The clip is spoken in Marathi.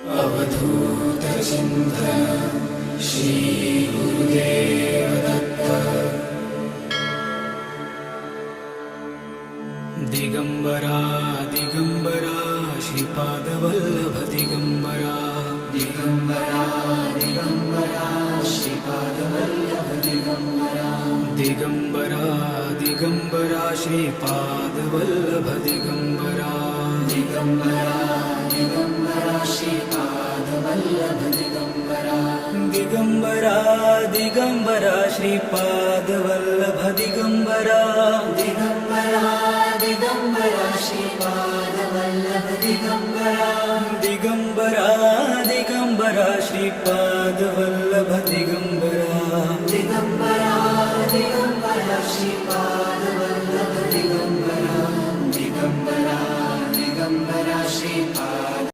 अवधूत चिंतन श्री गुरुदेव दत्त। दिगंबरा दिगंबरा श्रीपाद वल्लभ दिगंबरा। दिगंबरा दिगंबरा श्रीपाद वल्लभ दिगंबरा। दिगंबरा दिगंबरा श्रीपाद वल्लभ दिगंबरा। दिगंबरा दिगंबरा श्रीपाद वल्लभ दिगंबरा। दिगंबरा दिगंबरा श्रीपाद वल्लभ दिगंबरा। दिगंबरा दिगंबरा श्रीपाद वल्लभ दिगंबरा। दिगंबरा दिगंबरा श्रीपाद वल्लभ दिगंबरा। दिगंबरा दिगंबरा श्री